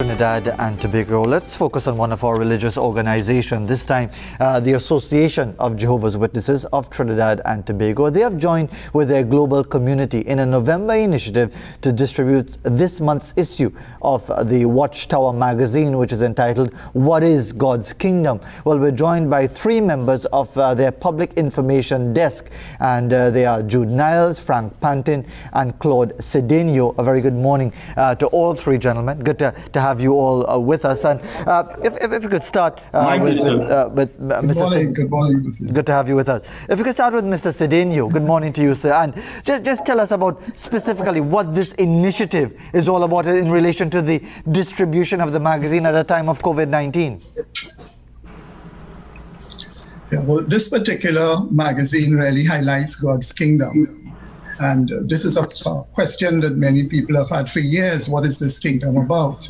Trinidad and Tobago. Let's focus on one of our religious organizations, this time the Association of Jehovah's Witnesses of Trinidad and Tobago. They have joined with their global community in a November initiative to distribute this month's issue of the Watchtower magazine, which is entitled, What is God's Kingdom? Well, we're joined by three members of their public information desk, and they are Jude Niles, Frank Pantin, and Claude Cedeno. A very good morning to all three gentlemen. Good to have you all with us. And if we could start with Mr. Good morning. Good to have you with us. If we could start with Mr. Cedeno. Good morning to you, sir. And just tell us about specifically what this initiative is all about in relation to the distribution of the magazine at a time of COVID-19. Yeah, well, this particular magazine really highlights God's kingdom. And this is a question that many people have had for years. What is this kingdom about?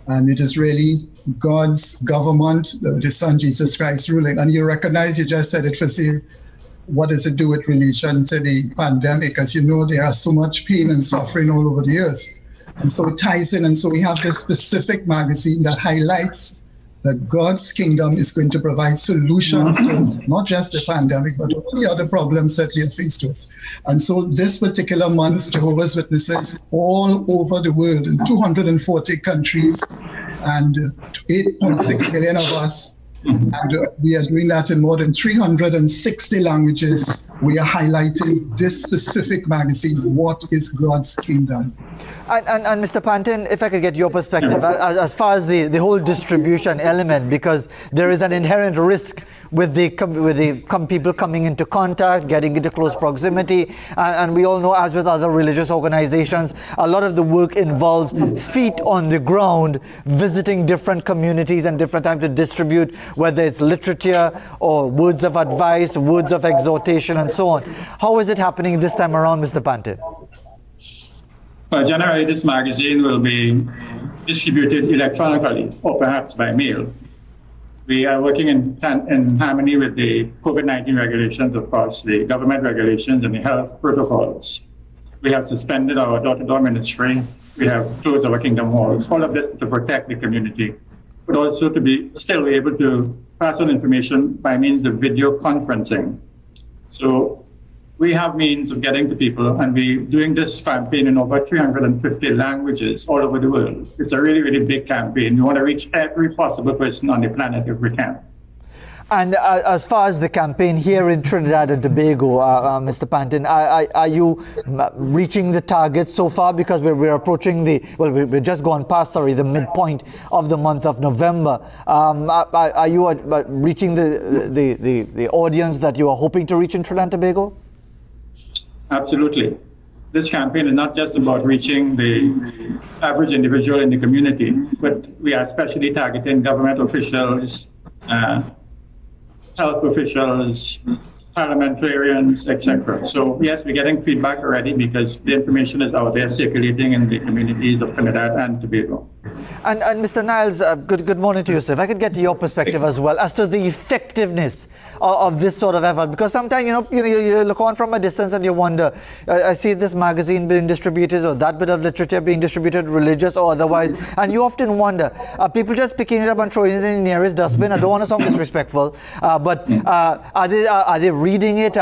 And it is really God's government, His Son Jesus Christ ruling. And you recognize, you just said it, Fasir, what does it do with relation to the pandemic? As you know, there are so much pain and suffering all over the earth. And so it ties in. And so we have this specific magazine that highlights that God's kingdom is going to provide solutions to not just the pandemic, but all the other problems that we are faced with. And so this particular month, Jehovah's Witnesses all over the world, in 240 countries, and 8.6 million of us, and we are doing that in more than 360 languages. We are highlighting this specific magazine, What is God's Kingdom? And Mr. Pantin, if I could get your perspective as far as the whole distribution element, because there is an inherent risk with the people coming into contact, getting into close proximity, and we all know, as with other religious organizations, a lot of the work involves feet on the ground, visiting different communities and different times to distribute, whether it's literature or words of advice, words of exhortation, and so on. How is it happening this time around, Mr. Pantin? Well, generally, this magazine will be distributed electronically or perhaps by mail. We are working in harmony with the COVID-19 regulations, of course, the government regulations and the health protocols. We have suspended our door-to-door ministry. We have closed our kingdom halls. All of this to protect the community, but also to be still able to pass on information by means of video conferencing. So we have means of getting to people, and we're doing this campaign in over 350 languages all over the world. It's a really, really big campaign. We want to reach every possible person on the planet if we can. And as far as the campaign here in Trinidad and Tobago, Mr. Pantin, are you reaching the target so far? Because we're approaching we've just gone past, the midpoint of the month of November. Are you reaching the audience that you are hoping to reach in Trinidad and Tobago? Absolutely. This campaign is not just about reaching the average individual in the community, but we are especially targeting government officials, health officials, parliamentarians, etc. So yes, we're getting feedback already because the information is out there circulating in the communities of Trinidad and Tobago. And Mr. Niles, good morning to you, sir. If I could get your perspective as well as to the effectiveness of this sort of effort, because sometimes you look on from a distance and you wonder, I see this magazine being distributed or that bit of literature being distributed, religious or otherwise, and you often wonder, are people just picking it up and throwing it in the nearest dustbin? I don't want to sound disrespectful, but are they reading it?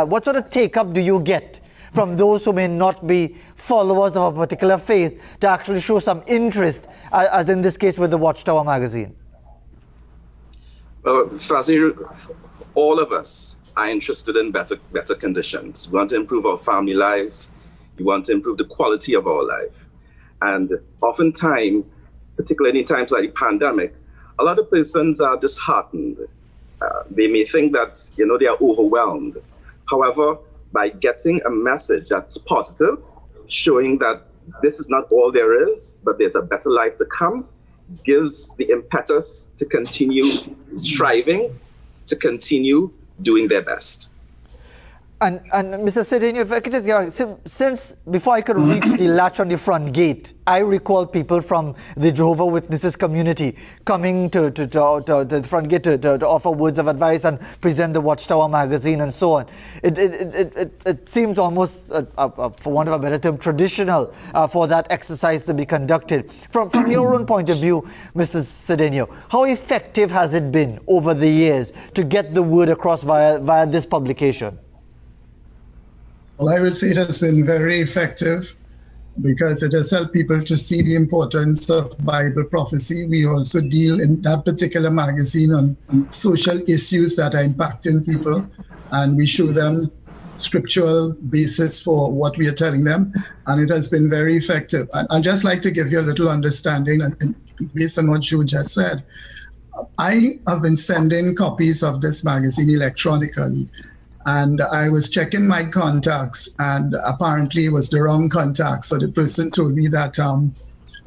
What sort of take-up do you get from those who may not be followers of a particular faith to actually show some interest, as in this case with the Watchtower magazine? Fazir, all of us are interested in better conditions. We want to improve our family lives. We want to improve the quality of our life. And oftentimes, particularly in times like the pandemic, a lot of persons are disheartened. They may think that, they are overwhelmed. However, by getting a message that's positive, showing that this is not all there is, but there's a better life to come, gives the impetus to continue striving, to continue doing their best. And Mr. Cedeno, if I could just since before I could reach the latch on the front gate, I recall people from the Jehovah Witnesses community coming to the front gate to offer words of advice and present the Watchtower magazine and so on. It seems almost, for want of a better term, traditional for that exercise to be conducted. From your own point of view, Mr. Cedeno, how effective has it been over the years to get the word across via this publication? Well, I would say it has been very effective because it has helped people to see the importance of Bible prophecy. We also deal in that particular magazine on social issues that are impacting people, and we show them scriptural basis for what we are telling them, and it has been very effective. And I'd just like to give you a little understanding, and based on what you just said. I have been sending copies of this magazine electronically. And I was checking my contacts, and apparently it was the wrong contact. So the person told me that,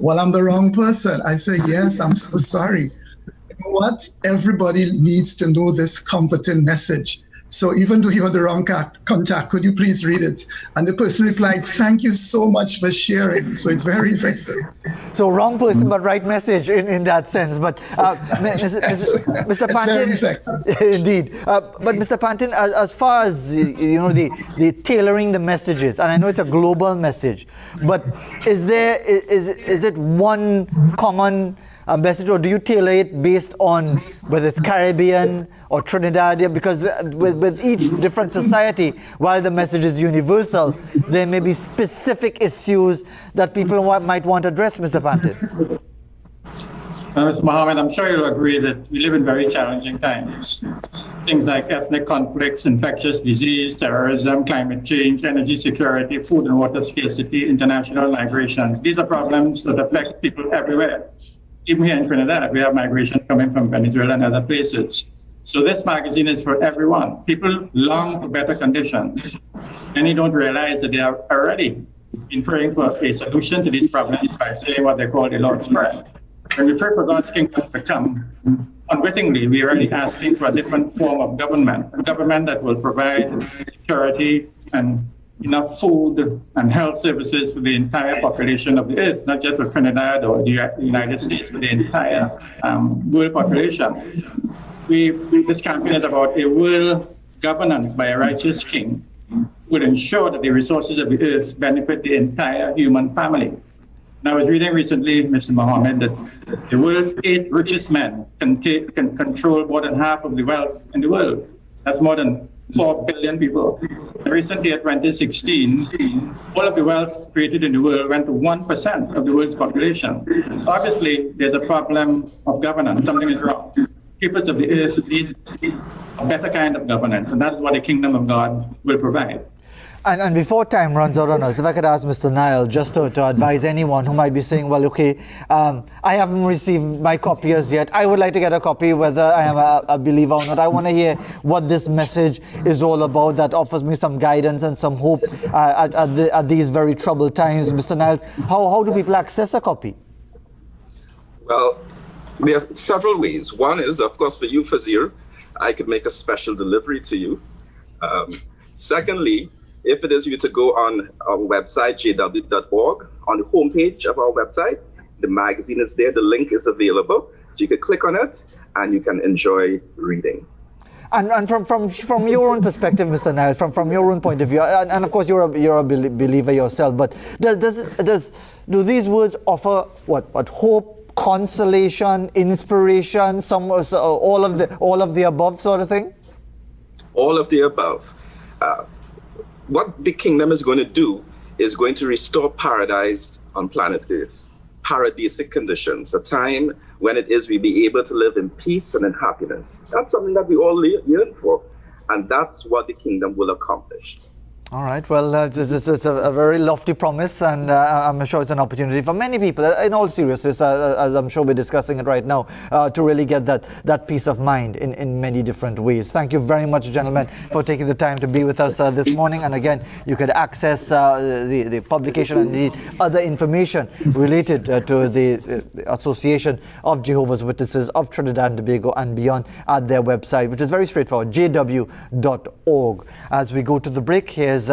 well, I'm the wrong person. I said, yes, I'm so sorry. You know what? Everybody needs to know this comforting message. So even though you had the wrong contact, could you please read it? And the person replied, thank you so much for sharing. So it's very effective. So wrong person, but right message in that sense. But Mr. Pantin, indeed. But Mr. Pantin, as far as the tailoring the messages, and I know it's a global message, but is it one common message, or do you tailor it based on whether it's Caribbean or Trinidad? Because with each different society, while the message is universal, there may be specific issues that people might want to address, Mr. Pantin. Mr. Mohammed, I'm sure you'll agree that we live in very challenging times. Things like ethnic conflicts, infectious disease, terrorism, climate change, energy security, food and water scarcity, international migration. These are problems that affect people everywhere. Even here in Trinidad, we have migrations coming from Venezuela and other places. So this magazine is for everyone. People long for better conditions. Many don't realize that they are already been praying for a solution to these problems by saying what they call the Lord's Prayer. When we pray for God's kingdom to come, unwittingly, we are already asking for a different form of government, a government that will provide security and enough food and health services for the entire population of the earth, not just of Trinidad or the United States, but the entire world population. This campaign is about a world governance by a righteous king who would ensure that the resources of the earth benefit the entire human family. And I was reading recently, Mr. Mohammed, that the world's 8 richest men can control more than half of the wealth in the world. That's more than 4 billion people. And recently, in 2016, all of the wealth created in the world went to 1% of the world's population. So obviously, there's a problem of governance. Something is wrong. Peoples of the earth need a better kind of governance, and that is what the kingdom of God will provide. And before time runs out on us, if I could ask Mr. Nile just to advise anyone who might be saying, well, okay, I haven't received my copy as yet. I would like to get a copy, whether I am a believer or not. I want to hear what this message is all about that offers me some guidance and some hope at these very troubled times. Mr. Niles, how do people access a copy? Well, there's several ways. One is, of course, for you, Fazir, I could make a special delivery to you. Secondly, if it is you to go on our website, jw.org, on the homepage of our website, the magazine is there, the link is available. So you can click on it and you can enjoy reading. And from your own perspective, Mr. Niles, from your own point of view, and of course you're a believer yourself, but do these words offer what hope, consolation, inspiration, all of the above sort of thing? All of the above. What the kingdom is going to do is going to restore paradise on planet Earth, paradisic conditions, a time when it is we'll be able to live in peace and in happiness. That's something that we all yearn for, and that's what the kingdom will accomplish. All right. Well, it's a very lofty promise, and I'm sure it's an opportunity for many people, in all seriousness, as I'm sure we're discussing it right now, to really get that peace of mind in many different ways. Thank you very much, gentlemen, for taking the time to be with us this morning. And again, you could access the publication and the other information related to the Association of Jehovah's Witnesses of Trinidad and Tobago and beyond at their website, which is very straightforward, jw.org. As we go to the break, here's